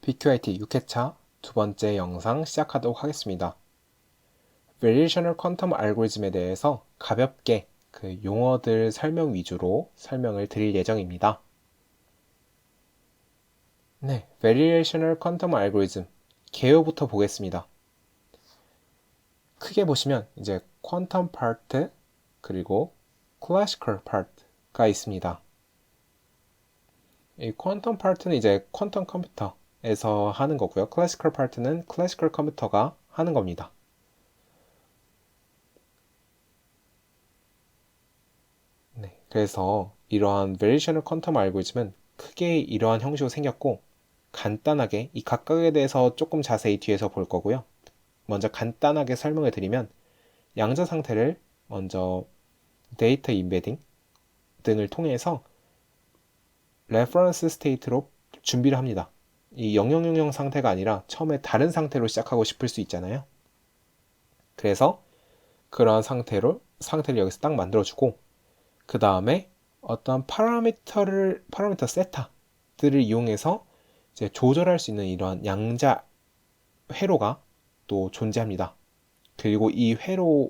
BQIT 6회차 두 번째 영상 시작하도록 하겠습니다. Variational Quantum 알고리즘에 대해서 가볍게 그 용어들 설명 위주로 설명을 드릴 예정입니다. 네, Variational Quantum 알고리즘 개요부터 보겠습니다. 크게 보시면 이제 퀀텀 파트 그리고 클래시컬 파트가 있습니다. 이 퀀텀 파트는 이제 퀀텀 컴퓨터에서 하는 거고요. 클래시컬 파트는 클래시컬 컴퓨터가 하는 겁니다. 네, 그래서 이러한 Variational Quantum 알고리즘은 크게 이러한 형식으로 생겼고 간단하게 이 각각에 대해서 조금 자세히 뒤에서 볼 거고요. 먼저 간단하게 설명을 드리면 양자 상태를 먼저 데이터 인베딩 등을 통해서 레퍼런스 스테이트로 준비를 합니다. 이 0000 상태가 아니라 처음에 다른 상태로 시작하고 싶을 수 있잖아요. 그래서 그러한 상태를 여기서 딱 만들어주고 그 다음에 어떤 파라미터 세타들을 이용해서 이제 조절할 수 있는 이러한 양자 회로가 또 존재합니다. 그리고 이 회로에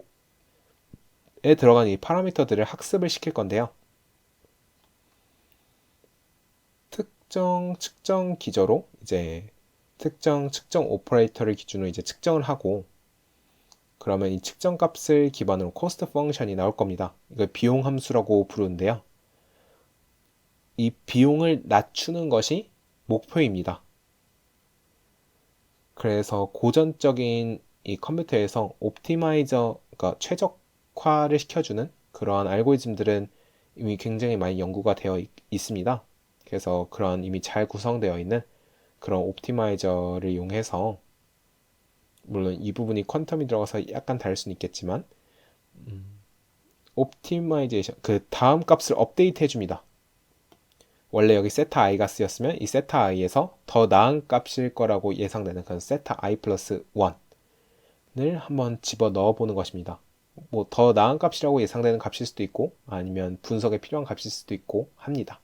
들어간 이 파라미터들을 학습을 시킬 건데요. 특정 측정 기저로 이제 특정 측정 오퍼레이터를 기준으로 이제 측정을 하고 그러면 이 측정 값을 기반으로 코스트 펑션이 나올 겁니다. 이걸 비용 함수라고 부르는데요. 이 비용을 낮추는 것이 목표입니다. 그래서 고전적인 이 컴퓨터에서 옵티마이저, 그러니까 최적화를 시켜주는 그러한 알고리즘들은 이미 굉장히 많이 연구가 되어 있습니다. 그래서 그런 이미 잘 구성되어 있는 그런 옵티마이저를 이용해서 물론 이 부분이 퀀텀이 들어가서 약간 다를 수는 있겠지만 옵티마이제이션 그 다음 값을 업데이트 해줍니다. 원래 여기 세타 i가 쓰였으면 이 세타 i에서 더 나은 값일 거라고 예상되는 그런 세타 i 플러스 1을 한번 집어 넣어 보는 것입니다. 뭐 더 나은 값이라고 예상되는 값일 수도 있고 아니면 분석에 필요한 값일 수도 있고 합니다.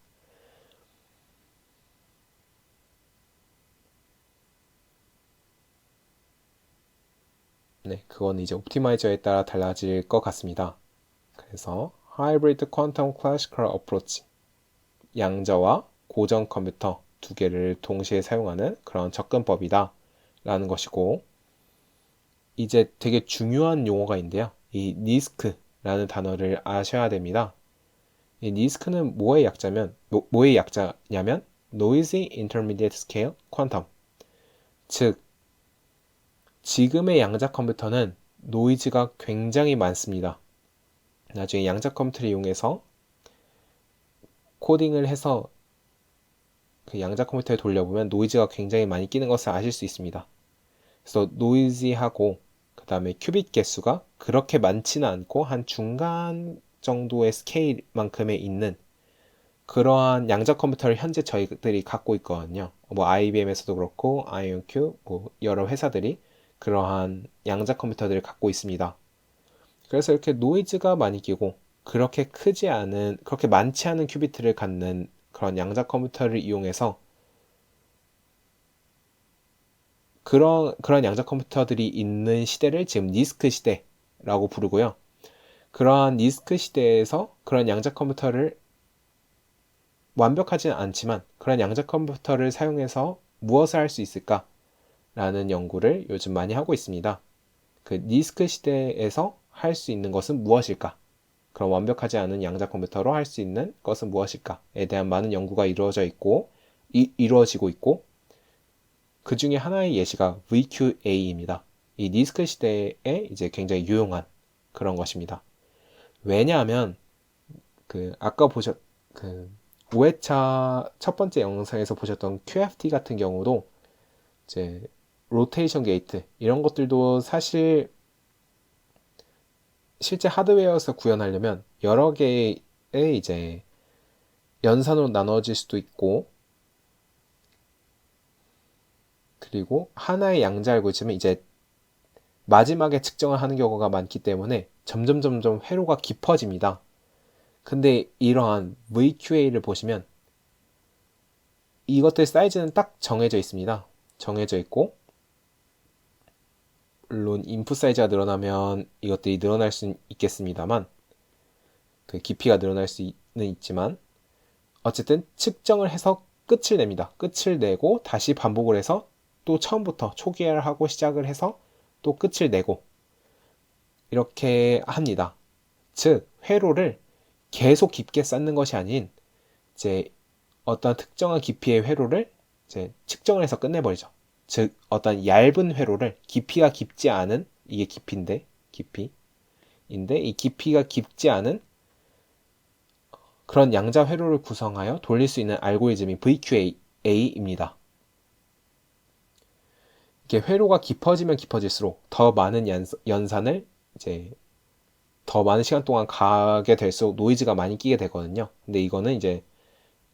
네, 그건 이제 옵티마이저에 따라 달라질 것 같습니다. 그래서 Hybrid Quantum Classical Approach 양자와 고전 컴퓨터 두 개를 동시에 사용하는 그런 접근법이다 라는 것이고 이제 되게 중요한 용어가 있는데요. 이 니스크라는 단어를 아셔야 됩니다. 이 니스크는 뭐의 약자냐면 Noisy Intermediate Scale Quantum 즉 지금의 양자 컴퓨터는 노이즈가 굉장히 많습니다. 나중에 양자 컴퓨터를 이용해서 코딩을 해서 그 양자 컴퓨터에 돌려보면 노이즈가 굉장히 많이 끼는 것을 아실 수 있습니다. 그래서 노이즈하고 그 다음에 큐빅 개수가 그렇게 많지는 않고 한 중간 정도의 스케일만큼에 있는 그러한 양자 컴퓨터를 현재 저희들이 갖고 있거든요. 뭐 IBM에서도 그렇고 IonQ 뭐 여러 회사들이 그러한 양자 컴퓨터들을 갖고 있습니다. 그래서 이렇게 노이즈가 많이 끼고 그렇게 많지 않은 큐비트를 갖는 그런 양자 컴퓨터를 이용해서 그런 양자 컴퓨터들이 있는 시대를 지금 니스크 시대라고 부르고요. 그러한 니스크 시대에서 그런 양자 컴퓨터를 완벽하지는 않지만 그런 양자 컴퓨터를 사용해서 무엇을 할 수 있을까라는 연구를 요즘 많이 하고 있습니다. 그 니스크 시대에서 할 수 있는 것은 무엇일까? 그런 완벽하지 않은 양자 컴퓨터로 할 수 있는 것은 무엇일까에 대한 많은 연구가 이루어지고 있고 그 중에 하나의 예시가 VQA입니다. 이 니스크 시대에 이제 굉장히 유용한 그런 것입니다. 왜냐하면 아까 그 5회차 첫 번째 영상에서 보셨던 QFT 같은 경우도 이제 로테이션 게이트 이런 것들도 사실 실제 하드웨어에서 구현하려면 여러 개의 이제 연산으로 나눠질 수도 있고 그리고 하나의 양자 알고리즘은 이제 마지막에 측정을 하는 경우가 많기 때문에 점점 회로가 깊어집니다. 근데 이러한 VQA를 보시면 이것들 사이즈는 딱 정해져 있습니다. 정해져 있고, 물론 인풋 사이즈가 늘어나면 이것들이 늘어날 수 있겠습니다만, 그 깊이가 늘어날 수는 있지만, 어쨌든 측정을 해서 끝을 냅니다. 끝을 내고 다시 반복을 해서 또 처음부터 초기화를 하고 시작을 해서 또 끝을 내고 이렇게 합니다. 즉 회로를 계속 깊게 쌓는 것이 아닌 이제 어떤 특정한 깊이의 회로를 이제 측정을 해서 끝내버리죠. 즉 어떤 얇은 회로를 깊이가 깊지 않은 이게 깊이인데 이 깊이가 깊지 않은 그런 양자 회로를 구성하여 돌릴 수 있는 알고리즘이 VQA입니다. 이게 회로가 깊어지면 깊어질수록 더 많은 연산을 이제 더 많은 시간 동안 가게 될수록 노이즈가 많이 끼게 되거든요. 근데 이거는 이제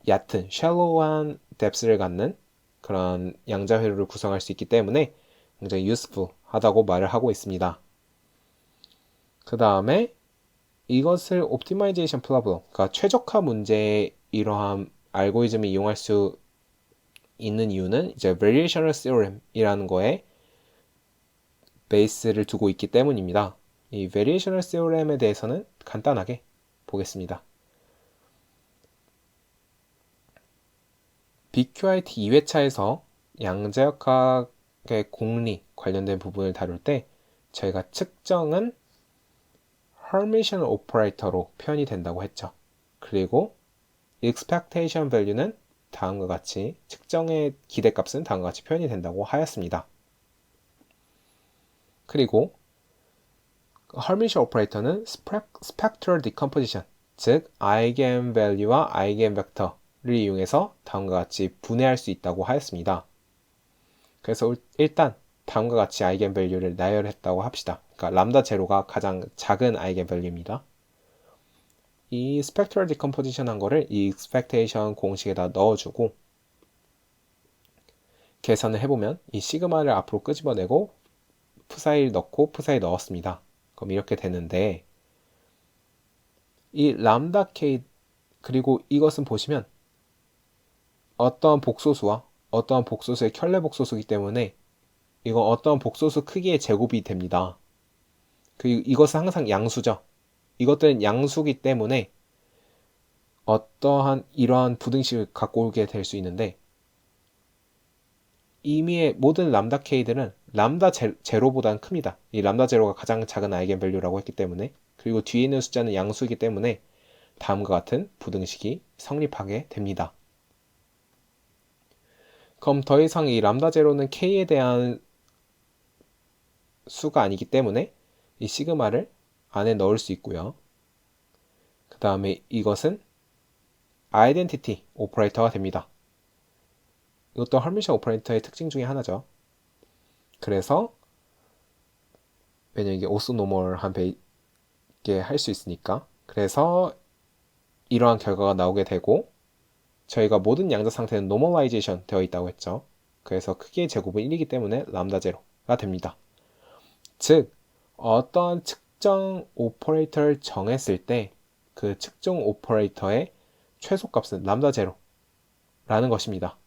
얕은 shallow한 depth를 갖는 그런 양자 회로를 구성할 수 있기 때문에 굉장히 useful 하다고 말을 하고 있습니다. 그 다음에 이것을 optimization problem, 그러니까 최적화 문제에 이러한 알고리즘을 이용할 수 있는 이유는 이제 variational theorem이라는 거에 베이스를 두고 있기 때문입니다. 이 variational theorem에 대해서는 간단하게 보겠습니다. BQIT 2회차에서 양자역학의 공리 관련된 부분을 다룰 때 저희가 측정은 Hermitian operator로 표현이 된다고 했죠. 그리고 expectation value는 다음과 같이 측정의 기대값은 다음과 같이 표현이 된다고 하였습니다. 그리고 Hermitian operator는 spectral decomposition, 즉 eigenvalue와 eigenvector를 이용해서 다음과 같이 분해할 수 있다고 하였습니다. 그래서 일단 다음과 같이 eigenvalue를 나열했다고 합시다. 그러니까 람다 제로가 가장 작은 eigenvalue입니다. 이 spectral decomposition 한 거를 이 expectation 공식에다 넣어주고 계산을 해보면 이 시그마를 앞으로 끄집어내고 푸사일 넣고 푸사일 넣었습니다. 그럼 이렇게 되는데 이 람다 K 그리고 이것은 보시면 어떠한 복소수와 어떠한 복소수의 켤레 복소수이기 때문에 이거 어떠한 복소수 크기의 제곱이 됩니다. 그리고 이것은 항상 양수죠. 이것들은 양수기 때문에 어떠한 이러한 부등식을 갖고 오게 될 수 있는데 이미의 모든 람다 K들은 람다 제로보다는 큽니다. 이 람다 제로가 가장 작은 아이겐밸류라고 했기 때문에 그리고 뒤에 있는 숫자는 양수이기 때문에 다음과 같은 부등식이 성립하게 됩니다. 그럼 더 이상 이 람다 제로는 K에 대한 수가 아니기 때문에 이 시그마를 안에 넣을 수 있고요. 그 다음에 이것은 아이덴티티 오퍼레이터가 됩니다. 이것도 헐미션 오퍼레이터의 특징 중에 하나죠. 그래서 왜냐면 이게 오소노멀한 베이게 할 수 있으니까 그래서 이러한 결과가 나오게 되고 저희가 모든 양자 상태는 노멀라이제이션 되어 있다고 했죠. 그래서 크기의 제곱은 1이기 때문에 람다 제로가 됩니다. 즉 어떤 측정 오퍼레이터를 정했을 때 그 측정 오퍼레이터의 최소값은 람다 제로라는 것입니다.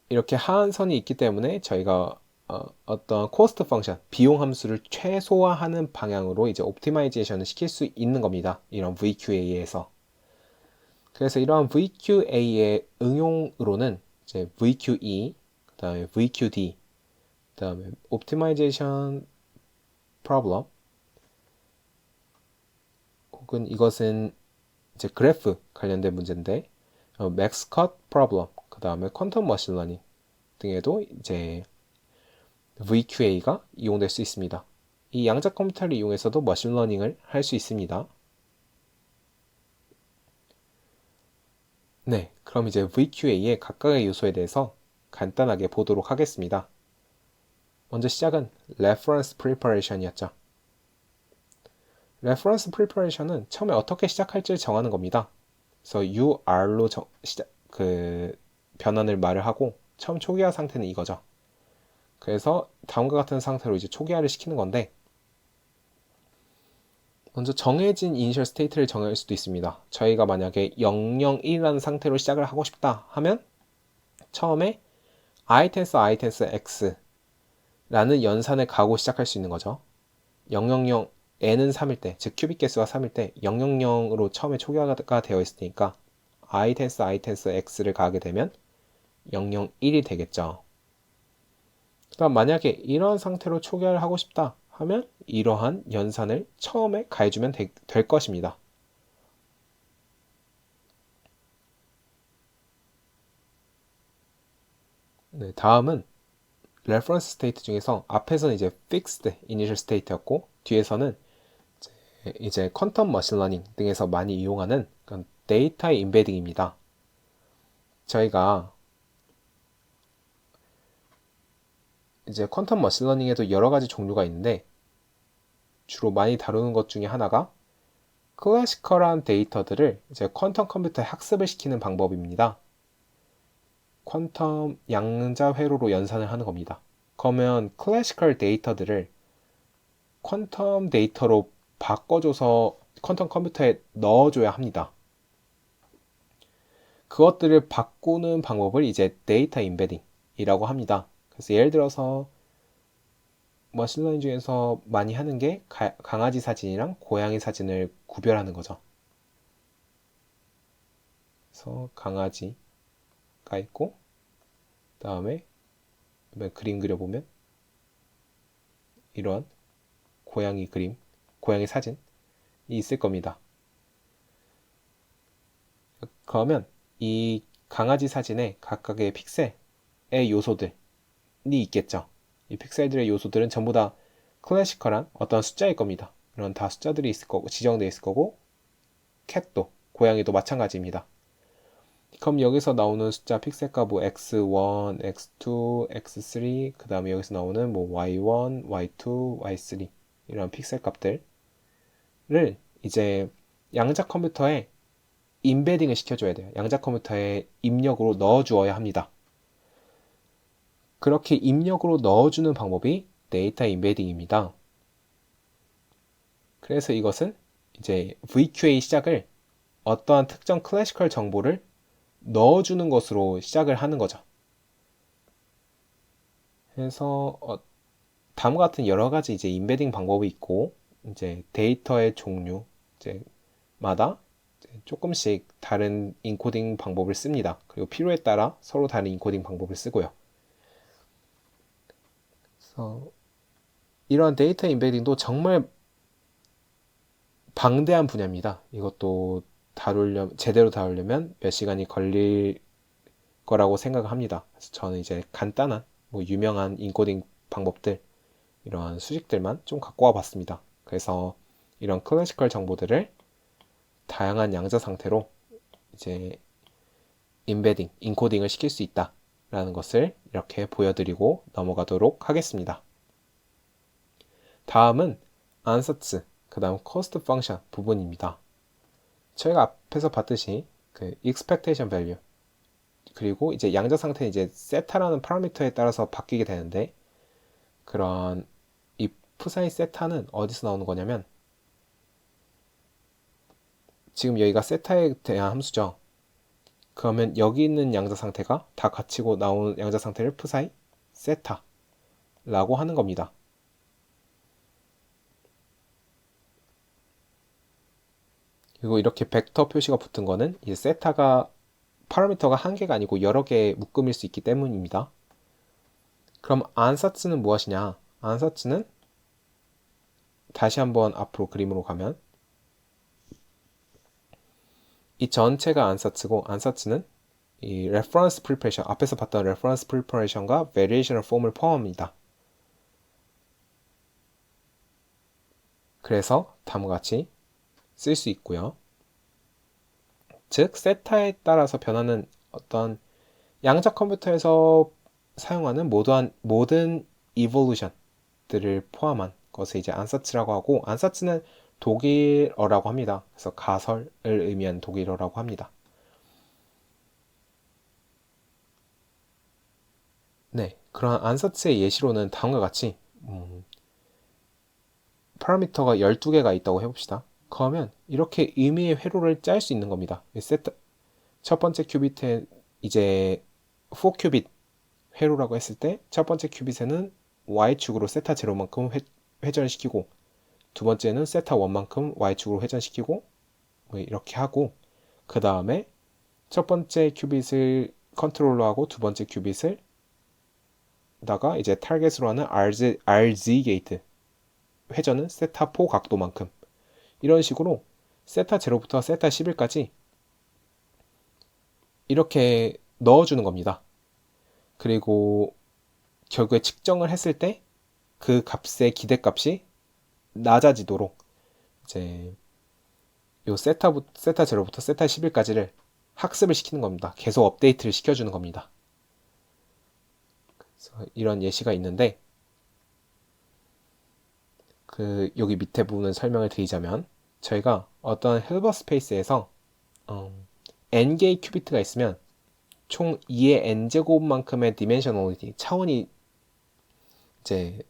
이렇게 하한선이 있기 때문에 저희가 어떤 코스트 펑션, 비용 함수를 최소화하는 방향으로 이제 옵티마이제이션을 시킬 수 있는 겁니다. 이런 VQA에서. 그래서 이러한 VQA의 응용으로는 이제 VQE, 그 다음에 VQD, 그 다음에 옵티마이제이션 프로블럼, 혹은 이것은 이제 그래프 관련된 문제인데, 맥스컷 프로블럼, 그 다음에 퀀텀 머신러닝 등에도 이제 VQA가 이용될 수 있습니다. 이 양자 컴퓨터를 이용해서도 머신러닝을 할 수 있습니다. 네, 그럼 이제 VQA의 각각의 요소에 대해서 간단하게 보도록 하겠습니다. 먼저 시작은 Reference Preparation이었죠. Reference Preparation은 처음에 어떻게 시작할지를 정하는 겁니다. 그래서 UR로 변환을 말을 하고 처음 초기화 상태는 이거죠. 그래서 다음과 같은 상태로 이제 초기화를 시키는 건데 먼저 정해진 이니셜 스테이트를 정할 수도 있습니다. 저희가 만약에 001이라는 상태로 시작을 하고 싶다 하면 처음에 i-i x 라는 연산을 가고 시작할 수 있는 거죠. 000 n은 3일 때, 즉 큐빅 개수가 3일 때 000으로 처음에 초기화가 되어 있으니까 i-i x를 가게 되면 001이 되겠죠. 그다음 만약에 이런 상태로 초기화를 하고 싶다 하면 이러한 연산을 처음에 가해주면 될 것입니다. 네, 다음은 reference state 중에서 앞에서는 이제 fixed initial state였고 뒤에서는 이제 퀀텀 머신러닝 등에서 많이 이용하는 그런 데이터의 임베딩입니다. 저희가 이제 퀀텀 머신러닝에도 여러 가지 종류가 있는데 주로 많이 다루는 것 중에 하나가 클래시컬한 데이터들을 이제 퀀텀 컴퓨터에 학습을 시키는 방법입니다. 퀀텀 양자 회로로 연산을 하는 겁니다. 그러면 클래시컬 데이터들을 퀀텀 데이터로 바꿔줘서 퀀텀 컴퓨터에 넣어줘야 합니다. 그것들을 바꾸는 방법을 이제 데이터 임베딩이라고 합니다. 그래서 예를 들어서 머신러닝 중에서 많이 하는 게 강아지 사진이랑 고양이 사진을 구별하는 거죠. 그래서 강아지가 있고 그 다음에 그림 그려보면 이런 고양이 그림, 고양이 사진이 있을 겁니다. 그러면 이 강아지 사진에 각각의 픽셀의 요소들이 있겠죠. 이 픽셀들의 요소들은 전부 다 클래시컬한 어떤 숫자일 겁니다. 이런 다 숫자들이 있을 거고 지정되어 있을 거고 캣도 고양이도 마찬가지입니다. 그럼 여기서 나오는 숫자 픽셀 값 뭐 x1, x2, x3 그 다음에 여기서 나오는 뭐 y1, y2, y3 이런 픽셀 값들을 이제 양자 컴퓨터에 임베딩을 시켜줘야 돼요. 양자 컴퓨터에 입력으로 넣어주어야 합니다. 그렇게 입력으로 넣어주는 방법이 데이터 임베딩입니다. 그래서 이것은 이제 VQA 시작을 어떠한 특정 클래시컬 정보를 넣어주는 것으로 시작을 하는 거죠. 그래서 다음과 같은 여러 가지 이제 임베딩 방법이 있고 이제 데이터의 종류 마다 조금씩 다른 인코딩 방법을 씁니다. 그리고 필요에 따라 서로 다른 인코딩 방법을 쓰고요. 그래서 이러한 데이터 임베딩도 정말 방대한 분야입니다. 이것도 제대로 다루려면 몇 시간이 걸릴 거라고 생각합니다. 그래서 저는 이제 간단한 유명한 인코딩 방법들 이러한 수식들만 좀 갖고 와 봤습니다. 그래서 이런 클래시컬 정보들을 다양한 양자 상태로 이제 인코딩을 시킬 수 있다라는 것을 이렇게 보여드리고 넘어가도록 하겠습니다. 다음은 ansatz, 그 다음 cost function 부분입니다. 저희가 앞에서 봤듯이 그 expectation value 그리고 이제 양자 상태는 이제 세타라는 파라미터에 따라서 바뀌게 되는데 그런 이 프사이 세타는 어디서 나오는 거냐면 지금 여기가 세타에 대한 함수죠. 그러면 여기 있는 양자 상태가 다 갖추고 나오는 양자 상태를 프사이 세타라고 하는 겁니다. 그리고 이렇게 벡터 표시가 붙은 거는 이 세타가 파라미터가 한 개가 아니고 여러 개의 묶음일 수 있기 때문입니다. 그럼 ansat는 무엇이냐? ansat는 다시 한번 앞으로 그림으로 가면 이 전체가 ansat고 ansat는 이 reference preparation 앞에서 봤던 reference preparation과 variational form을 포함합니다. 그래서 다음과 같이 쓸 수 있고요. 즉 세타에 따라서 변하는 어떤 양자 컴퓨터에서 사용하는 모든 evolution들을 포함한 것을 이제 ansat라고 하고 ansat는 독일어라고 합니다. 그래서 가설을 의미하는 독일어라고 합니다. 네, 그런 ansat의 예시로는 다음과 같이 파라미터가 12개가 있다고 해봅시다. 그러면 이렇게 의미의 회로를 짤 수 있는 겁니다. 첫 번째 큐비트에 이제 4큐빗 회로라고 했을 때 첫 번째 큐빗에는 y축으로 세타 제로만큼 회전시키고 두 번째는 세타 1만큼 y축으로 회전시키고 뭐 이렇게 하고 그 다음에 첫 번째 큐빗을 컨트롤러하고 두 번째 큐빗을 다가 이제 타겟으로 하는 RZ 게이트 회전은 세타 4 각도만큼 이런 식으로 세타 0부터 세타 11까지 이렇게 넣어주는 겁니다. 그리고 결국에 측정을 했을 때 그 값의 기대값이 낮아지도록 이제 요 세타 0부터 세타 11까지를 학습을 시키는 겁니다. 계속 업데이트를 시켜주는 겁니다. 그래서 이런 예시가 있는데 그 여기 밑에 부분을 설명을 드리자면 저희가 어떤 힐버 스페이스에서 n개의 큐비트가 있으면 총 2의 n제곱만큼의 디멘셔널리티 차원이 이제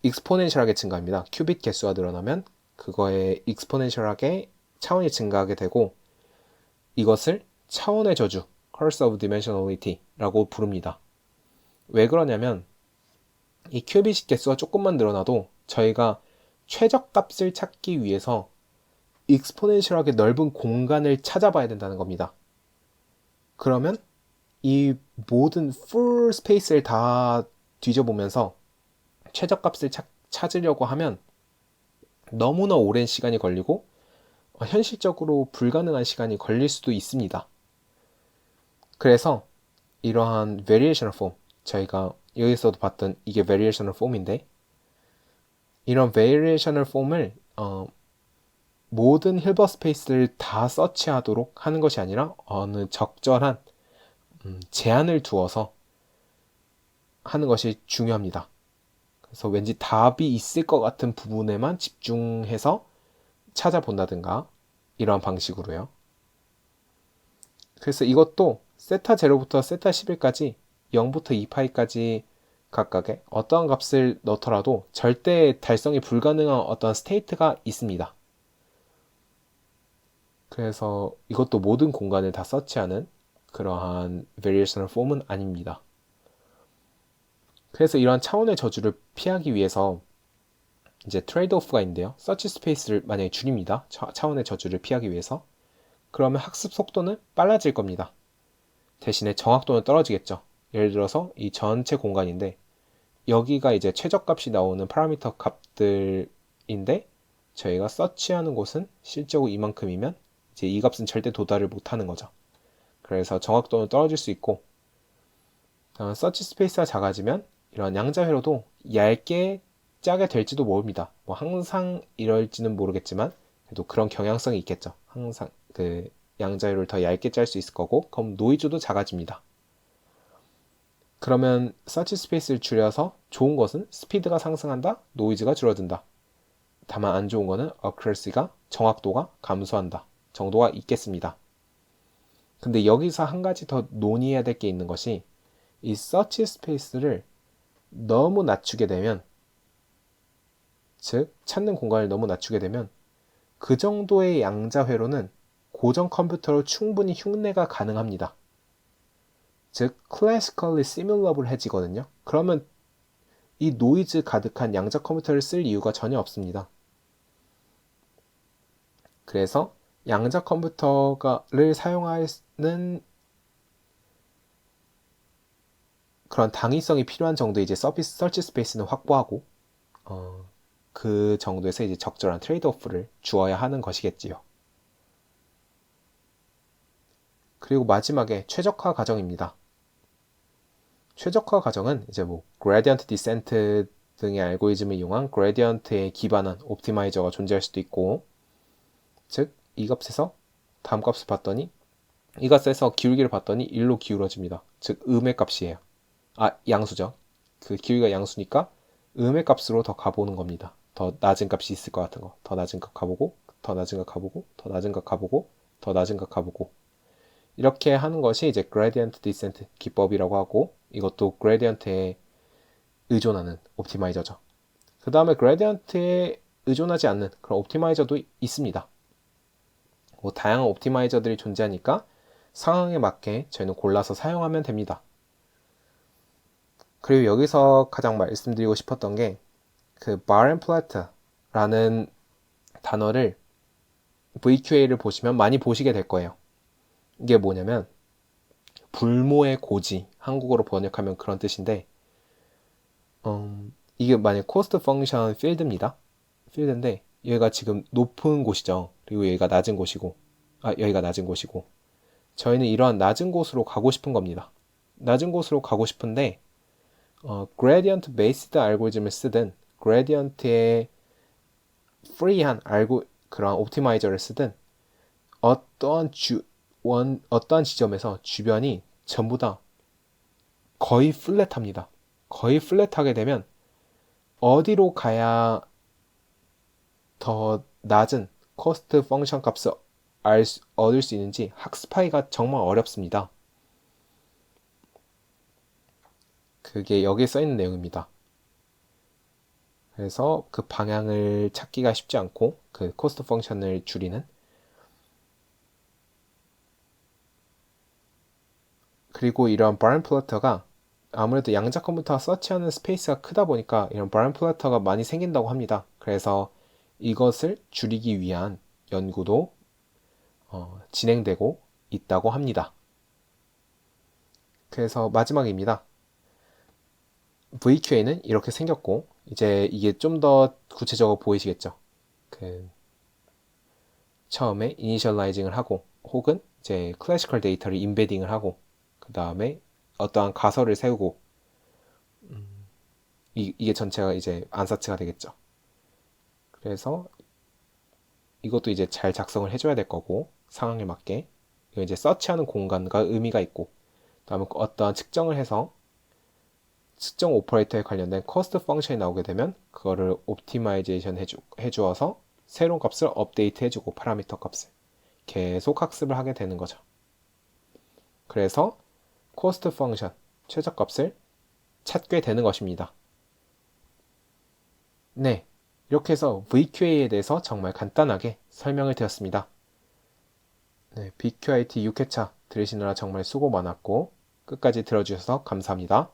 익스포넨셜하게 증가합니다. 큐빗 개수가 늘어나면 그거에 익스포넨셜하게 차원이 증가하게 되고 이것을 차원의 저주 Curse of Dimensionality라고 부릅니다. 왜 그러냐면 이 큐빗 개수가 조금만 늘어나도 저희가 최적값을 찾기 위해서 익스포넨셜하게 넓은 공간을 찾아봐야 된다는 겁니다. 그러면 이 모든 풀 스페이스를 다 뒤져보면서 최저값을 찾으려고 하면 너무나 오랜 시간이 걸리고 현실적으로 불가능한 시간이 걸릴 수도 있습니다. 그래서 이러한 variational form, 저희가 여기서도 봤던 이게 variational form인데 이런 variational form을 모든 힐버 스페이스를 다 서치하도록 하는 것이 아니라 어느 적절한 제한을 두어서 하는 것이 중요합니다. 그래서 왠지 답이 있을 것 같은 부분에만 집중해서 찾아본다든가 이러한 방식으로요. 그래서 이것도 세타 0부터 세타 11까지 0부터 2파이까지 각각의 어떠한 값을 넣더라도 절대 달성이 불가능한 어떤 스테이트가 있습니다. 그래서 이것도 모든 공간을 다 서치하는 그러한 variational form은 아닙니다. 그래서 이러한 차원의 저주를 피하기 위해서 이제 트레이드 오프가 있는데요. 서치 스페이스를 만약에 줄입니다. 차원의 저주를 피하기 위해서. 그러면 학습 속도는 빨라질 겁니다. 대신에 정확도는 떨어지겠죠. 예를 들어서 이 전체 공간인데 여기가 이제 최저값이 나오는 파라미터 값들인데 저희가 서치하는 곳은 실제로 이만큼이면 이제 이 값은 절대 도달을 못하는 거죠. 그래서 정확도는 떨어질 수 있고 서치 스페이스가 작아지면 이런 양자 회로도 얇게 짜게 될지도 모릅니다. 뭐 항상 이럴지는 모르겠지만 그래도 그런 경향성이 있겠죠. 항상 그 양자 회로를 더 얇게 짤 수 있을 거고 그럼 노이즈도 작아집니다. 그러면 서치 스페이스를 줄여서 좋은 것은 스피드가 상승한다, 노이즈가 줄어든다. 다만 안 좋은 거는 accuracy가 정확도가 감소한다 정도가 있겠습니다. 근데 여기서 한 가지 더 논의해야 될 게 있는 것이 이 서치 스페이스를 너무 낮추게 되면 즉 찾는 공간을 너무 낮추게 되면 그 정도의 양자 회로는 고정 컴퓨터로 충분히 흉내가 가능합니다. 즉 classically simulable해지거든요. 그러면 이 노이즈 가득한 양자 컴퓨터를 쓸 이유가 전혀 없습니다. 그래서 양자 컴퓨터를 사용하는 그런 당위성이 필요한 정도의 이제 서치 스페이스는 확보하고 그 정도에서 이제 적절한 트레이드오프를 주어야 하는 것이겠지요. 그리고 마지막에 최적화 과정입니다. 최적화 과정은 이제 뭐 gradient descent 등의 알고리즘을 이용한 gradient에 기반한 옵티마이저가 존재할 수도 있고 즉 이 값에서 다음 값을 봤더니 이 값에서 기울기를 봤더니 1로 기울어집니다. 즉 음의 값이에요. 양수죠. 그 기울기가 양수니까 음의 값으로 더 가보는 겁니다. 더 낮은 값이 있을 것 같은 거. 더 낮은 값 가보고 더 낮은 값 가보고 더 낮은 값 가보고 더 낮은 값 가보고 이렇게 하는 것이 이제 gradient descent 기법이라고 하고 이것도 gradient에 의존하는 옵티마이저죠. 그 다음에 gradient에 의존하지 않는 그런 옵티마이저도 있습니다. 뭐 다양한 옵티마이저들이 존재하니까 상황에 맞게 저희는 골라서 사용하면 됩니다. 그리고 여기서 가장 말씀드리고 싶었던 게 그 bar and flat라는 단어를 VQA를 보시면 많이 보시게 될 거예요. 이게 뭐냐면 불모의 고지, 한국어로 번역하면 그런 뜻인데 이게 만약 코스트 펑션 필드입니다. 필드인데 여기가 지금 높은 곳이죠. 그리고 여기가 낮은 곳이고 여기가 낮은 곳이고 저희는 이러한 낮은 곳으로 가고 싶은 겁니다. 낮은 곳으로 가고 싶은데 gradient based 알고리즘을 쓰든 gradient의 free한 그런 옵티마이저를 쓰든 어떠한 지점에서 주변이 전부 다 거의 플랫합니다. 거의 플랫하게 되면 어디로 가야 더 낮은 코스트 펑션 값을 얻을 수 있는지 학습하기가 정말 어렵습니다. 그게 여기에 써 있는 내용입니다. 그래서 그 방향을 찾기가 쉽지 않고 그 코스트 펑션을 줄이는 그리고 이런 바른 플러터가 아무래도 양자 컴퓨터가 서치하는 스페이스가 크다 보니까 이런 바른 플러터가 많이 생긴다고 합니다. 그래서 이것을 줄이기 위한 연구도 진행되고 있다고 합니다. 그래서 마지막입니다. VQA는 이렇게 생겼고 이제 이게 좀 더 구체적으로 보이시겠죠. 처음에 이니셜라이징을 하고 혹은 이제 클래시컬 데이터를 임베딩을 하고 그 다음에 어떠한 가설을 세우고 이게 전체가 이제 안사치가 되겠죠. 그래서 이것도 이제 잘 작성을 해줘야 될 거고 상황에 맞게 이거 이제 서치하는 공간과 의미가 있고 그다음에 어떠한 측정을 해서 측정 오퍼레이터에 관련된 코스트 펑션이 나오게 되면 그거를 옵티마이제이션 해주어서 새로운 값을 업데이트 해주고 파라미터 값을 계속 학습을 하게 되는 거죠. 그래서 코스트 펑션 최저값을 찾게 되는 것입니다. 네, 이렇게 해서 VQA에 대해서 정말 간단하게 설명을 드렸습니다. 네, BQIT 6회차 들으시느라 정말 수고 많았고 끝까지 들어주셔서 감사합니다.